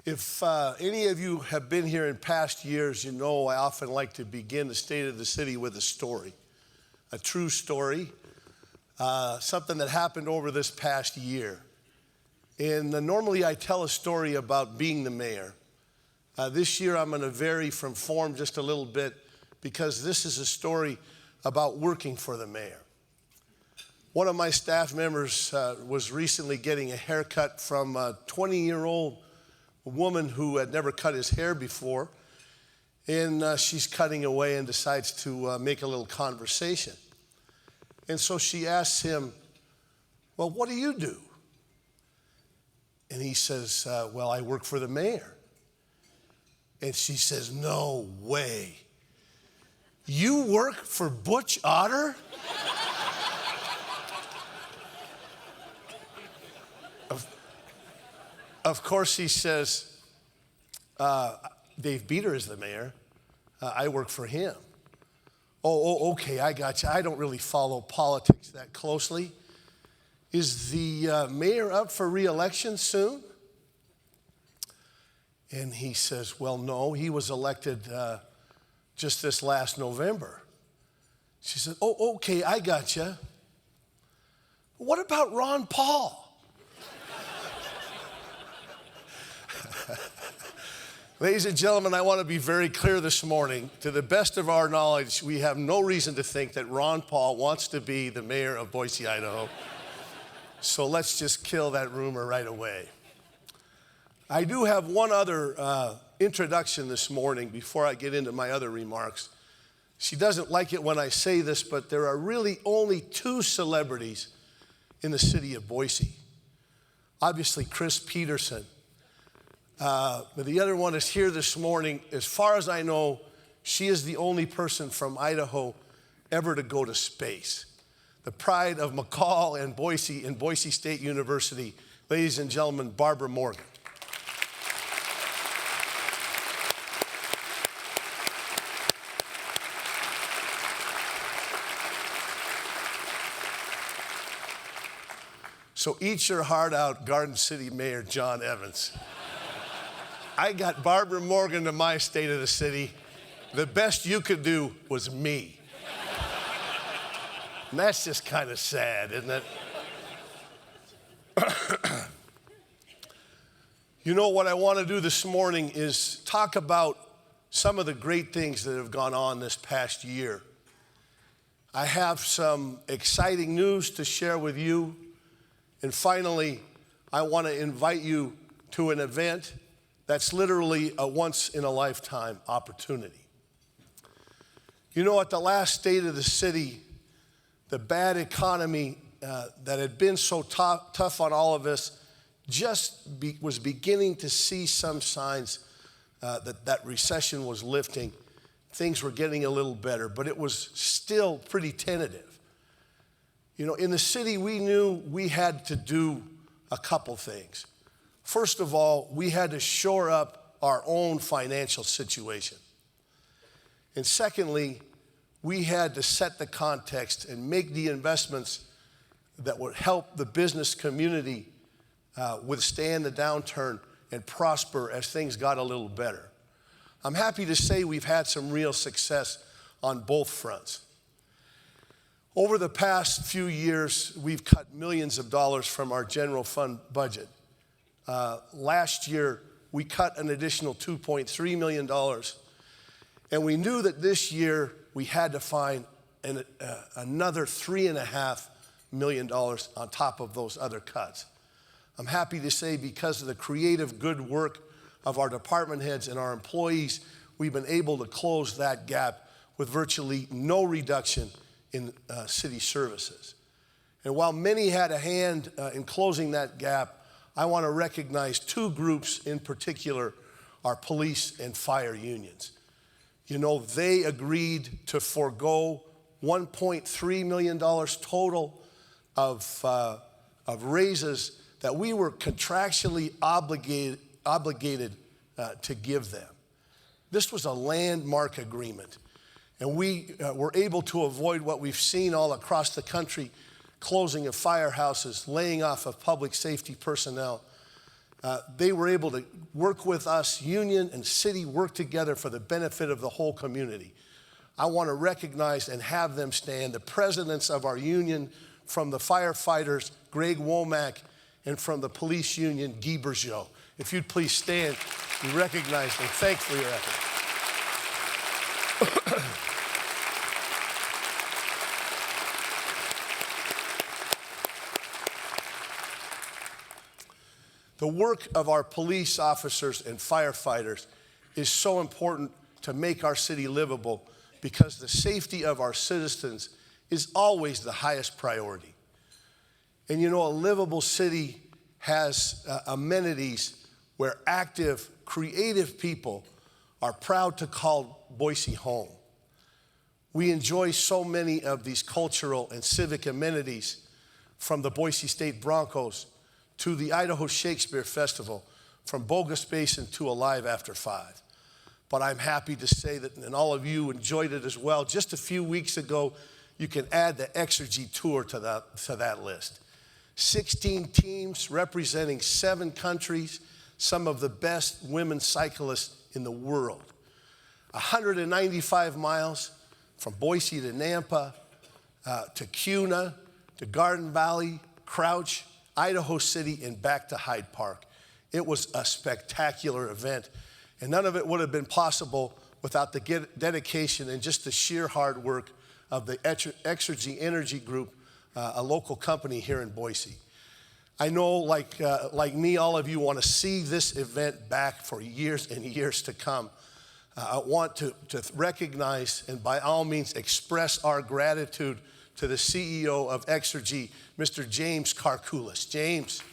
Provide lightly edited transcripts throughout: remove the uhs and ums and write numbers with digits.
If any of you have been here in past years, you know I often like to begin the State of the City with a story, a true story, something that happened over this past year. And normally I tell a story about being the mayor. This year I'm going to vary from form just a little bit because this is a story about working for the mayor. One of my staff members was recently getting a haircut from a 20-year-old woman who had never cut his hair before, and she's cutting away and decides to make a little conversation. And so she asks him, "Well, what do you do?" And he says, "Well, I work for the mayor." And she says, "No way. You work for Butch Otter?" Of course, he says, "Dave Beater is the mayor. I work for him." Oh, okay, I got you. I don't really follow politics that closely. Is the mayor up for re-election soon? And he says, "Well, no, he was elected just this last November." She said, "Oh, okay, I got you. What about Ron Paul?" Ladies and gentlemen, I want to be very clear this morning. To the best of our knowledge, we have no reason to think that Ron Paul wants to be the mayor of Boise, Idaho. So let's just kill that rumor right away. I do have one other introduction this morning before I get into my other remarks. She doesn't like it when I say this, but there are really only two celebrities in the city of Boise. Obviously, Chris Peterson. But the other one is here this morning. As far as I know, she is the only person from Idaho ever to go to space. The pride of McCall and Boise and Boise State University. Ladies and gentlemen, Barbara Morgan. So eat your heart out, Garden City Mayor John Evans. I got Barbara Morgan to my State of the City. The best you could do was me. And that's just kind of sad, isn't it? You know, what I want to do this morning is talk about some of the great things that have gone on this past year. I have some exciting news to share with you. And finally, I want to invite you to an event that's literally a once-in-a-lifetime opportunity. You know, at the last State of the City, the bad economy that had been so tough on all of us was beginning to see some signs that recession was lifting. Things were getting a little better, but it was still pretty tentative. You know, in the city, we knew we had to do a couple things. First of all, we had to shore up our own financial situation. And secondly, we had to set the context and make the investments that would help the business community withstand the downturn and prosper as things got a little better. I'm happy to say we've had some real success on both fronts. Over the past few years, we've cut millions of dollars from our general fund budget. Last year, we cut an additional $2.3 million, and we knew that this year we had to find another $3.5 million on top of those other cuts. I'm happy to say because of the creative good work of our department heads and our employees, we've been able to close that gap with virtually no reduction in city services. And while many had a hand in closing that gap, I want to recognize two groups in particular, our police and fire unions. You know, they agreed to forego $1.3 million total of raises that we were contractually obligated to give them. This was a landmark agreement, and we were able to avoid what we've seen all across the country, closing of firehouses, laying off of public safety personnel. They were able to work with us. Union and city work together for the benefit of the whole community. I want to recognize and have them stand, the presidents of our union, from the firefighters, Greg Womack, and from the police union, Guy Bourgeot. If you'd please stand, we recognize them. Thanks for your effort. The work of our police officers and firefighters is so important to make our city livable because the safety of our citizens is always the highest priority. And you know, a livable city has amenities where active, creative people are proud to call Boise home. We enjoy so many of these cultural and civic amenities, from the Boise State Broncos to the Idaho Shakespeare Festival, from Bogus Basin to Alive After 5. But I'm happy to say that, and all of you enjoyed it as well. Just a few weeks ago, you can add the Exergy Tour to that list. 16 teams representing 7 countries, some of the best women cyclists in the world. 195 miles from Boise to Nampa, to Kuna, to Garden Valley, Crouch, Idaho City, and back to Hyde Park. It was a spectacular event, and none of it would have been possible without the dedication and just the sheer hard work of the Exergy Energy Group, a local company here in Boise. I know, like me, all of you want to see this event back for years and years to come. I want to recognize and by all means express our gratitude to the CEO of Exergy, Mr. James Karkoulis. James.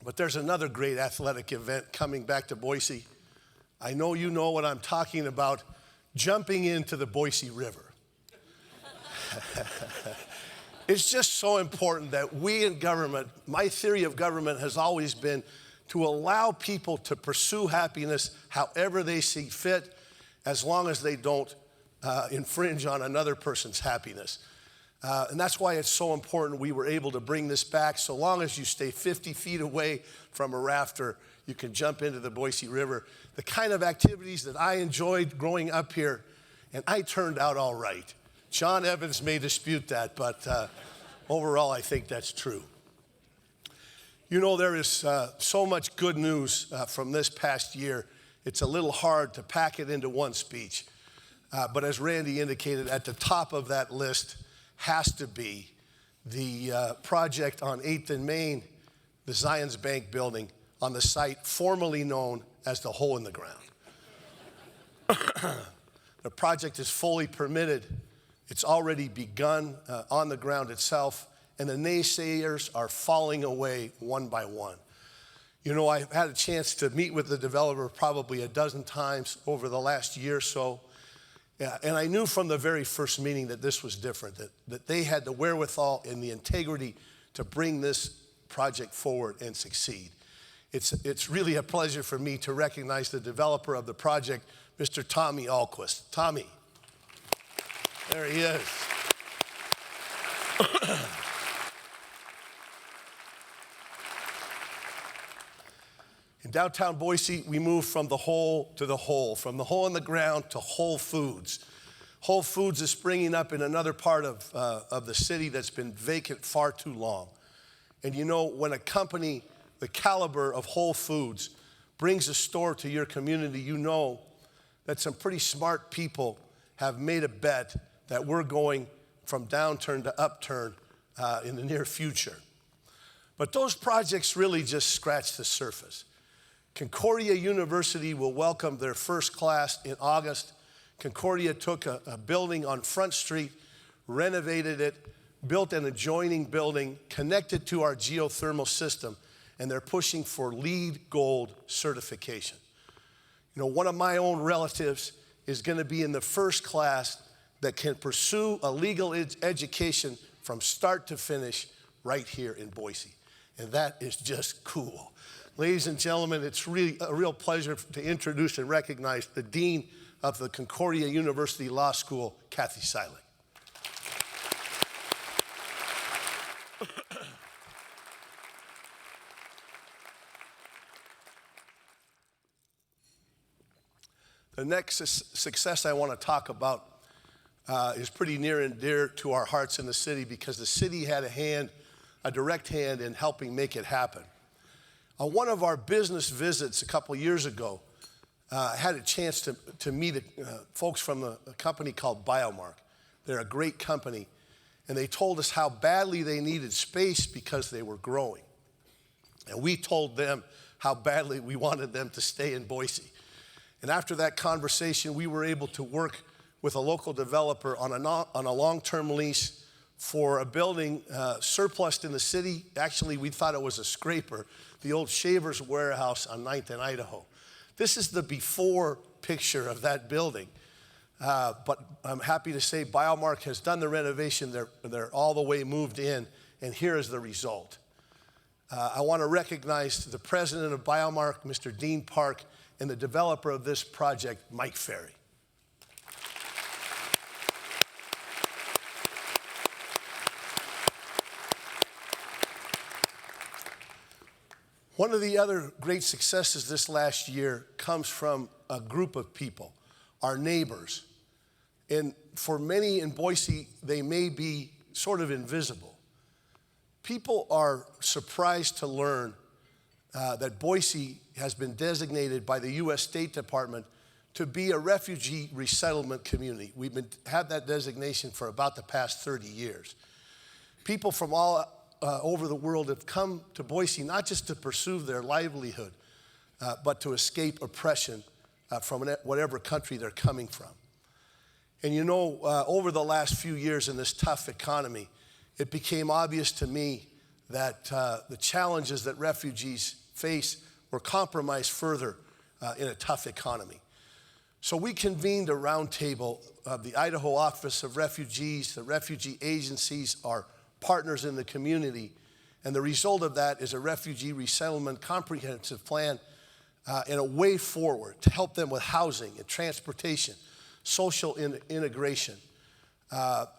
But there's another great athletic event coming back to Boise. I know you know what I'm talking about, jumping into the Boise River. It's just so important that we in government, my theory of government has always been to allow people to pursue happiness however they see fit, as long as they don't infringe on another person's happiness. And that's why it's so important we were able to bring this back. So long as you stay 50 feet away from a rafter, you can jump into the Boise River. The kind of activities that I enjoyed growing up here, and I turned out all right. John Evans may dispute that, but overall I think that's true. You know, there is so much good news from this past year. It's a little hard to pack it into one speech. But as Randy indicated, at the top of that list has to be the project on 8th and Main, the Zions Bank building on the site formerly known as the Hole in the Ground. The project is fully permitted. It's already begun on the ground itself, and the naysayers are falling away one by one. You know, I've had a chance to meet with the developer probably a dozen times over the last year or so. And I knew from the very first meeting that this was different, that they had the wherewithal and the integrity to bring this project forward and succeed. It's really a pleasure for me to recognize the developer of the project, Mr. Tommy Alquist. Tommy, there he is. In downtown Boise, we moved from the hole to the hole, from the hole in the ground to Whole Foods. Whole Foods is springing up in another part of the city that's been vacant far too long. And you know, when a company the caliber of Whole Foods brings a store to your community, you know that some pretty smart people have made a bet that we're going from downturn to upturn in the near future. But those projects really just scratch the surface. Concordia University will welcome their first class in August. Concordia took a building on Front Street, renovated it, built an adjoining building, connected to our geothermal system, and they're pushing for LEED Gold certification. You know, one of my own relatives is going to be in the first class that can pursue a legal education from start to finish right here in Boise. And that is just cool. Ladies and gentlemen, it's really a real pleasure to introduce and recognize the Dean of the Concordia University Law School, Kathy Seiling. The next success I want to talk about is pretty near and dear to our hearts in the city because the city had a direct hand in helping make it happen. On one of our business visits a couple years ago, I had a chance to meet folks from a company called Biomark. They're a great company, and they told us how badly they needed space because they were growing. And we told them how badly we wanted them to stay in Boise. And after that conversation, we were able to work with a local developer on a long-term lease for a building surplused in the city. Actually, we thought it was a scraper, the old Shaver's Warehouse on 9th and Idaho. This is the before picture of that building. But I'm happy to say Biomark has done the renovation. They're all the way moved in, and here is the result. I want to recognize the president of Biomark, Mr. Dean Park, and the developer of this project, Mike Ferry. One of the other great successes this last year comes from a group of people, our neighbors. And for many in Boise, they may be sort of invisible. People are surprised to learn that Boise has been designated by the U.S. State Department to be a refugee resettlement community. We've had that designation for about the past 30 years. People from all over the world have come to Boise not just to pursue their livelihood, but to escape oppression from whatever country they're coming from. And you know, over the last few years in this tough economy, it became obvious to me that the challenges that refugees face were compromised further in a tough economy. So we convened a roundtable of the Idaho Office of Refugees, the refugee agencies, our partners in the community, and the result of that is a refugee resettlement comprehensive plan and a way forward to help them with housing and transportation, social integration.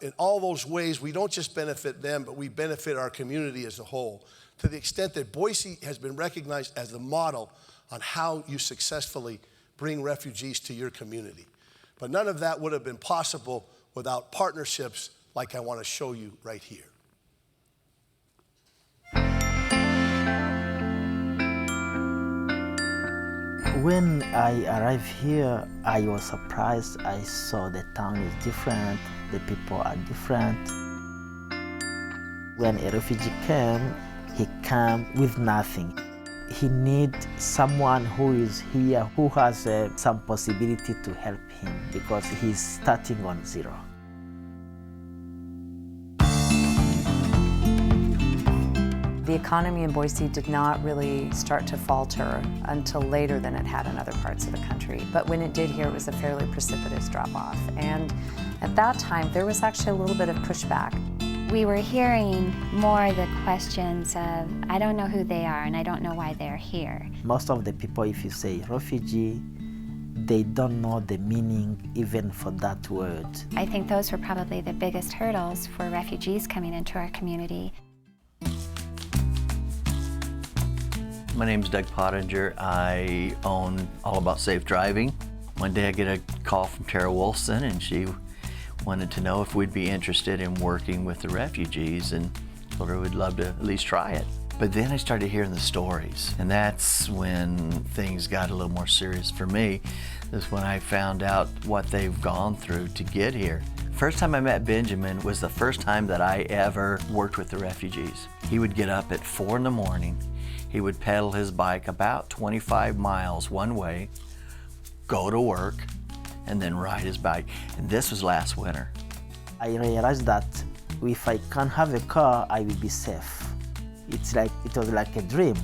In all those ways, we don't just benefit them, but we benefit our community as a whole, to the extent that Boise has been recognized as the model on how you successfully bring refugees to your community. But none of that would have been possible without partnerships like I want to show you right here. When I arrived here, I was surprised. I saw the town is different, the people are different. When a refugee came, he came with nothing. He needs someone who is here, who has some possibility to help him because he's starting on zero. The economy in Boise did not really start to falter until later than it had in other parts of the country. But when it did here, it was a fairly precipitous drop-off. And at that time, there was actually a little bit of pushback. We were hearing more the questions of, I don't know who they are and I don't know why they're here. Most of the people, if you say refugee, they don't know the meaning even for that word. I think those were probably the biggest hurdles for refugees coming into our community. My name's Doug Pottinger. I own All About Safe Driving. One day I get a call from Tara Wolfson, and she wanted to know if we'd be interested in working with the refugees, and told her we'd love to at least try it. But then I started hearing the stories, and that's when things got a little more serious for me. That's when I found out what they've gone through to get here. First time I met Benjamin was the first time that I ever worked with the refugees. He would get up at 4 in the morning. He would pedal his bike about 25 miles one way, go to work, and then ride his bike. And this was last winter. I realized that if I can't have a car, I will be safe. It was like a dream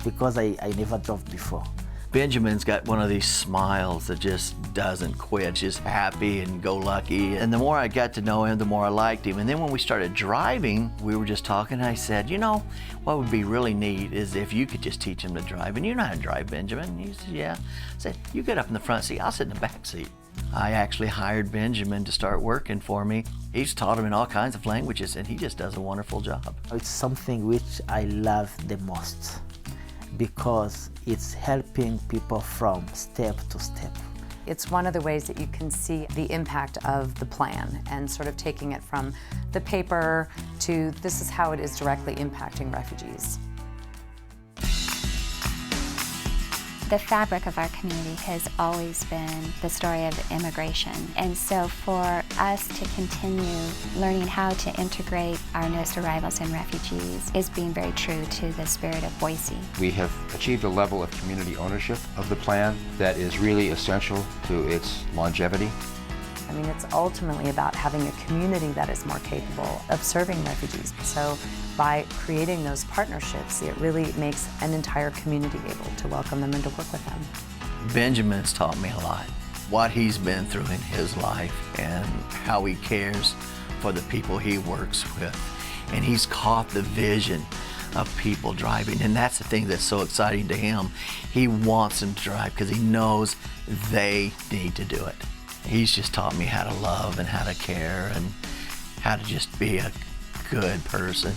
because I never drove before. Benjamin's got one of these smiles that just doesn't quit, just happy and go lucky. And the more I got to know him, the more I liked him. And then when we started driving, we were just talking, and I said, you know, what would be really neat is if you could just teach him to drive. And you know how to drive, Benjamin? And he said, yeah. I said, you get up in the front seat, I'll sit in the back seat. I actually hired Benjamin to start working for me. He's taught him in all kinds of languages, and he just does a wonderful job. It's something which I love the most because it's helping people from step to step. It's one of the ways that you can see the impact of the plan and sort of taking it from the paper to this is how it is directly impacting refugees. The fabric of our community has always been the story of immigration. And so for us to continue learning how to integrate our newest arrivals and refugees is being very true to the spirit of Boise. We have achieved a level of community ownership of the plan that is really essential to its longevity. I mean, it's ultimately about having a community that is more capable of serving refugees. So by creating those partnerships, it really makes an entire community able to welcome them and to work with them. Benjamin's taught me a lot. What he's been through in his life and how he cares for the people he works with. And he's caught the vision of people driving, and that's the thing that's so exciting to him. He wants them to drive because he knows they need to do it. He's just taught me how to love and how to care and how to just be a good person.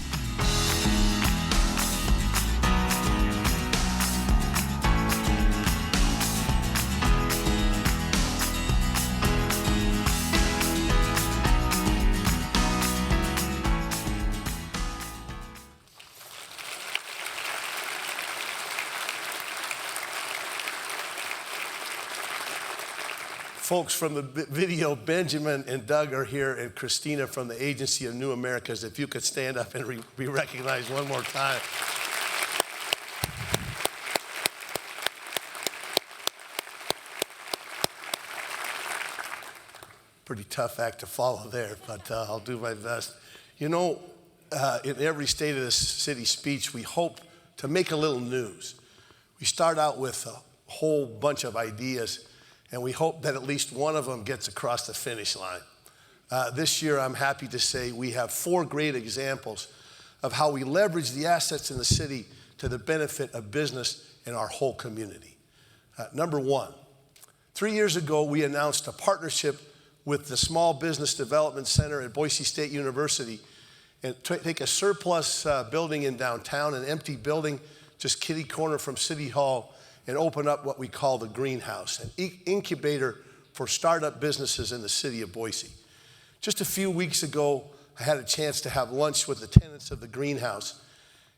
Folks from the video, Benjamin and Doug are here, and Christina from the Agency of New Americas. If you could stand up and be recognized one more time. Pretty tough act to follow there, but I'll do my best. You know, in every State of the City speech, we hope to make a little news. We start out with a whole bunch of ideas, and we hope that at least one of them gets across the finish line. This year, I'm happy to say we have 4 great examples of how we leverage the assets in the city to the benefit of business and our whole community. Number 1, 3 years ago, we announced a partnership with the Small Business Development Center at Boise State University and take a surplus building in downtown, an empty building just kitty corner from City Hall, and open up what we call the Greenhouse, an incubator for startup businesses in the city of Boise. Just a few weeks ago, I had a chance to have lunch with the tenants of the Greenhouse,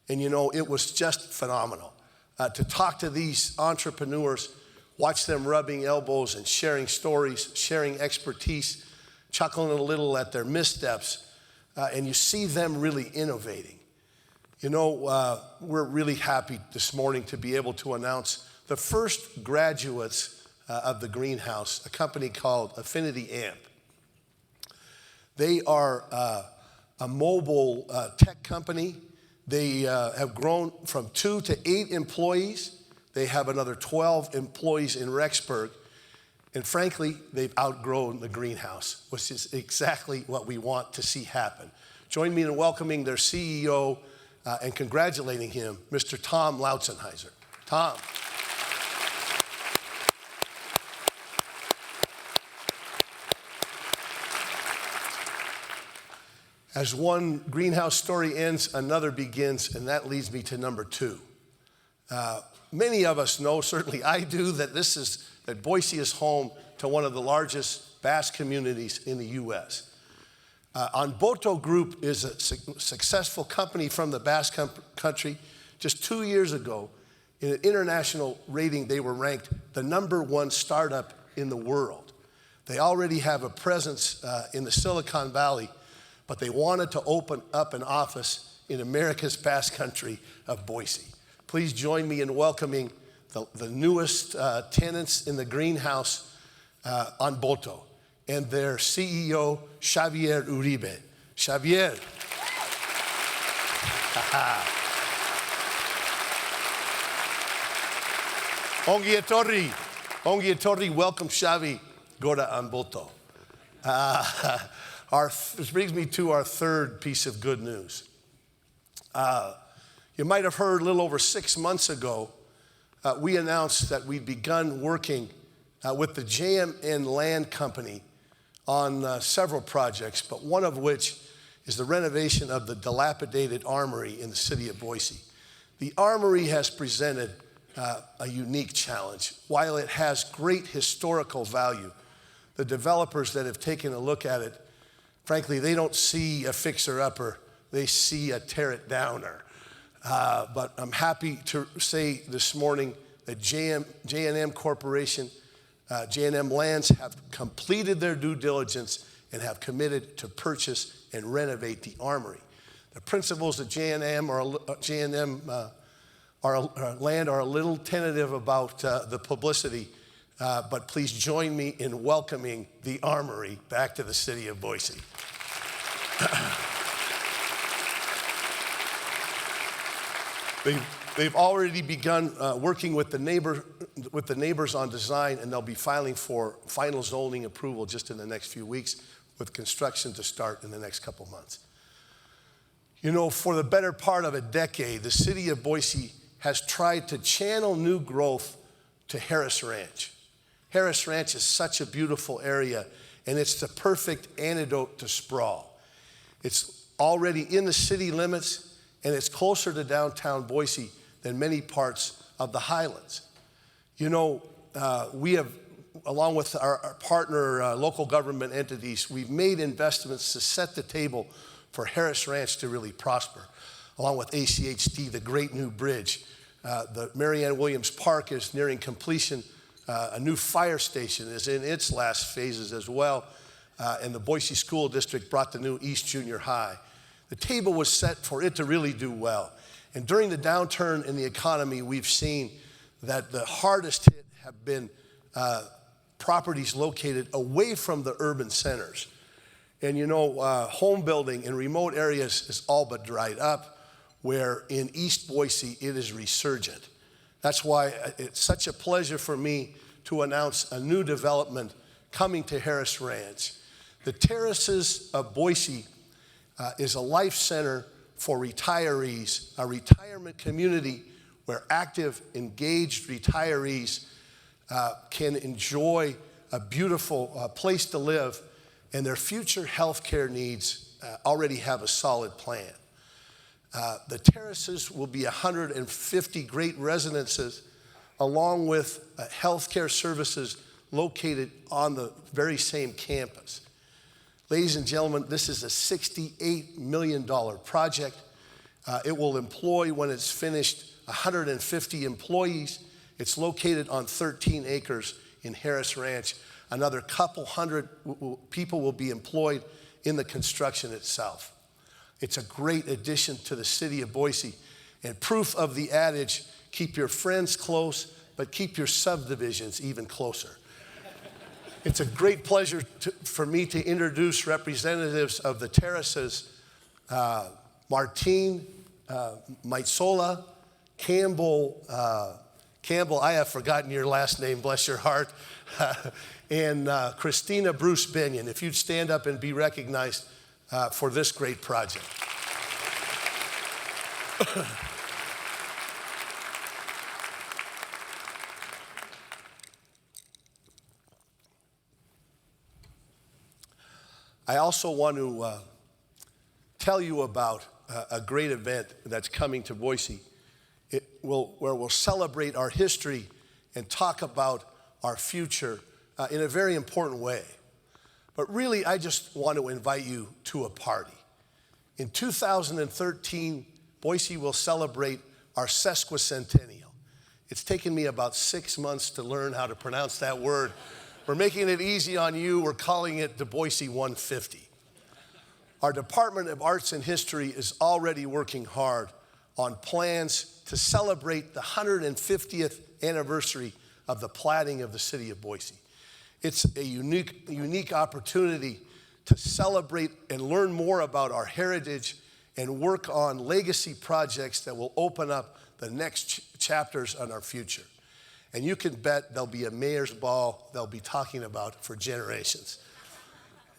and you know, it was just phenomenal. To talk to these entrepreneurs, watch them rubbing elbows and sharing stories, sharing expertise, chuckling a little at their missteps, and you see them really innovating. You know, we're really happy this morning to be able to announce the first graduates of the Greenhouse, a company called Affinity Amp. They are a mobile tech company. They have grown from 2 to 8 employees. They have another 12 employees in Rexburg. And frankly, they've outgrown the Greenhouse, which is exactly what we want to see happen. Join me in welcoming their CEO and congratulating him, Mr. Tom Lautzenheiser. Tom. As one Greenhouse story ends, another begins, and that leads me to number 2. Many of us know, certainly I do, that Boise is home to one of the largest bass communities in the U.S. Anboto Group is a successful company from the Bass Country. Just 2 years ago, in an international rating, they were ranked the #1 startup in the world. They already have a presence in the Silicon Valley, but they wanted to open up an office in America's Bass Country of Boise. Please join me in welcoming the newest tenants in the Greenhouse, Anboto, and their CEO, Xavier Uribe. Xavier. Ongi etorri, welcome Xavi, Gora Anboto. This brings me to our third piece of good news. You might have heard a little over 6 months ago, we announced that we'd begun working with the JMN Land Company on several projects, but one of which is the renovation of the dilapidated armory in the city of Boise. The armory has presented a unique challenge. While it has great historical value, the developers that have taken a look at it, frankly, they don't see a fixer-upper, they see a tear-it-downer. But I'm happy to say this morning that J&M Corporation, J&M Lands have completed their due diligence and have committed to purchase and renovate the armory. The principals of J&M Land are a little tentative about the publicity, but please join me in welcoming the armory back to the city of Boise. They've already begun working with the neighbors on design, and they'll be filing for final zoning approval just in the next few weeks, with construction to start in the next couple months. You know, for the better part of a decade, the city of Boise has tried to channel new growth to Harris Ranch. Harris Ranch is such a beautiful area, and it's the perfect antidote to sprawl. It's already in the city limits, and it's closer to downtown Boise than many parts of the Highlands. You know, we have, along with our partner local government entities, we've made investments to set the table for Harris Ranch to really prosper. Along with ACHD, the great new bridge. The Marianne Williams Park is nearing completion. A new fire station is in its last phases as well. And the Boise School District brought the new East Junior High. The table was set for it to really do well. And during the downturn in the economy, we've seen that the hardest hit have been properties located away from the urban centers. And you know, home building in remote areas is all but dried up, where in East Boise it is resurgent. That's why it's such a pleasure for me to announce a new development coming to Harris Ranch. The Terraces of Boise is a life center for retirees, a retirement community where active, engaged retirees can enjoy a beautiful place to live, and their future health care needs already have a solid plan. The terraces will be 150 great residences, along with health care services located on the very same campus. Ladies and gentlemen, this is a $68 million project. It will employ, when it's finished, 150 employees. It's located on 13 acres in Harris Ranch. Another couple hundred people will be employed in the construction itself. It's a great addition to the city of Boise, and proof of the adage, keep your friends close, but keep your subdivisions even closer. It's a great pleasure for me to introduce representatives of the terraces, Martine Maitsola, Campbell, I have forgotten your last name, bless your heart, and Christina Bruce Binion. If you'd stand up and be recognized for this great project. I also want to tell you about a great event that's coming to Boise. Where we'll celebrate our history and talk about our future in a very important way. But really, I just want to invite you to a party. In 2013, Boise will celebrate our sesquicentennial. It's taken me about 6 months to learn how to pronounce that word. We're making it easy on you. We're calling it the Boise 150. Our Department of Arts and History is already working hard on plans to celebrate the 150th anniversary of the platting of the city of Boise. It's a unique opportunity to celebrate and learn more about our heritage and work on legacy projects that will open up the next chapters on our future. And you can bet there'll be a mayor's ball they'll be talking about for generations.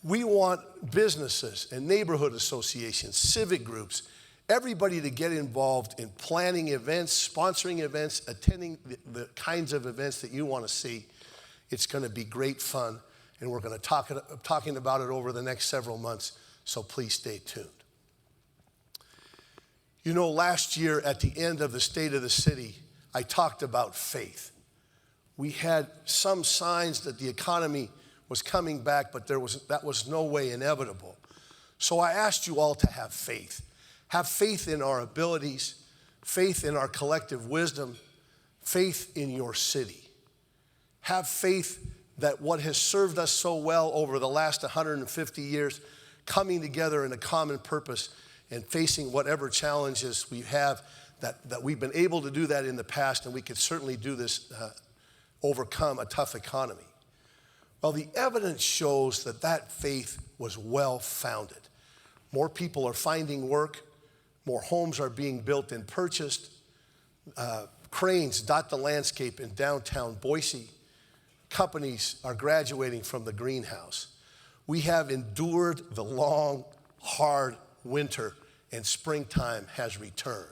We want businesses and neighborhood associations, civic groups, everybody to get involved in planning events, sponsoring events, attending the kinds of events that you want to see. It's going to be great fun, and we're going to talking about it over the next several months, so please stay tuned. You know, last year at the end of the State of the City, I talked about faith. We had some signs that the economy was coming back, but that was no way inevitable. So I asked you all to have faith. Have faith in our abilities, faith in our collective wisdom, faith in your city. Have faith that what has served us so well over the last 150 years, coming together in a common purpose and facing whatever challenges we have, that we've been able to do that in the past, and we could certainly do this, overcome a tough economy. Well, the evidence shows that faith was well-founded. More people are finding work, more homes are being built and purchased, cranes dot the landscape in downtown Boise, companies are graduating from the greenhouse. We have endured the long, hard winter, and springtime has returned.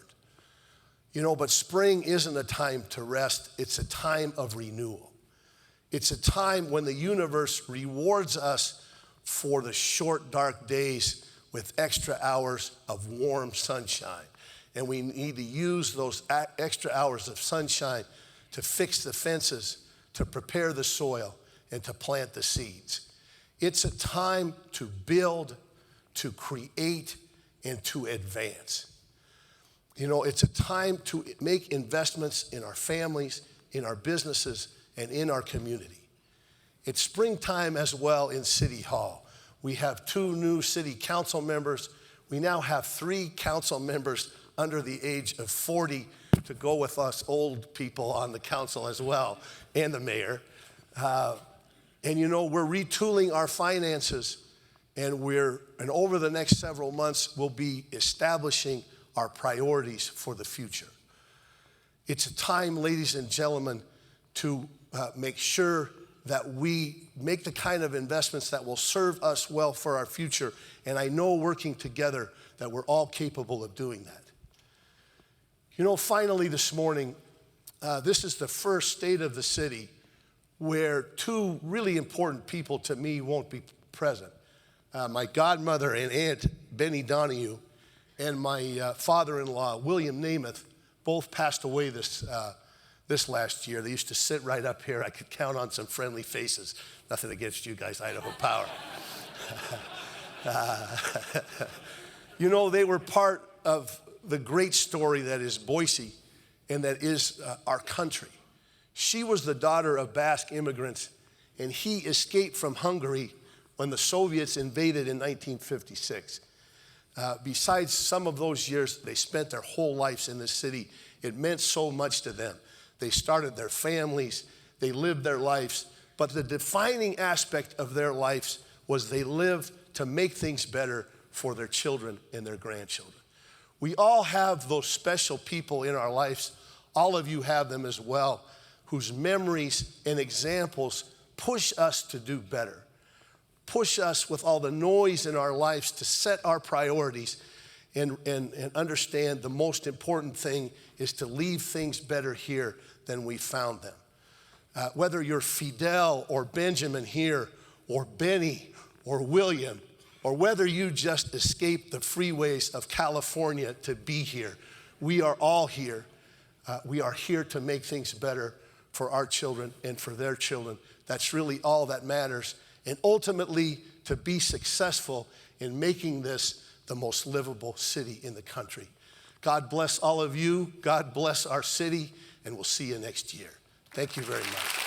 You know, but spring isn't a time to rest, it's a time of renewal. It's a time when the universe rewards us for the short, dark days with extra hours of warm sunshine. And we need to use those extra hours of sunshine to fix the fences, to prepare the soil, and to plant the seeds. It's a time to build, to create, and to advance. You know, it's a time to make investments in our families, in our businesses, and in our community. It's springtime as well in City Hall. We have 2 new city council members. We now have 3 council members under the age of 40 to go with us old people on the council as well, and the mayor. And you know, we're retooling our finances, and over the next several months, we'll be establishing our priorities for the future. It's a time, ladies and gentlemen, to make sure that we make the kind of investments that will serve us well for our future. And I know working together that we're all capable of doing that. You know, finally this morning, this is the first State of the City where 2 really important people to me won't be present. My godmother and aunt, Benny Donahue, and my father-in-law, William Namath, both passed away this last year. They used to sit right up here. I could count on some friendly faces. Nothing against you guys, Idaho Power. You know, they were part of the great story that is Boise and that is our country. She was the daughter of Basque immigrants, and he escaped from Hungary when the Soviets invaded in 1956. Besides some of those years, they spent their whole lives in this city. It meant so much to them. They started their families, they lived their lives, but the defining aspect of their lives was they lived to make things better for their children and their grandchildren. We all have those special people in our lives, all of you have them as well, whose memories and examples push us to do better. Push us with all the noise in our lives to set our priorities and understand the most important thing is to leave things better here than we found them. Whether you're Fidel or Benjamin here, or Benny or William, or whether you just escaped the freeways of California to be here, we are all here. We are here to make things better for our children and for their children. That's really all that matters. And ultimately, to be successful in making this the most livable city in the country. God bless all of you. God bless our city, and we'll see you next year. Thank you very much.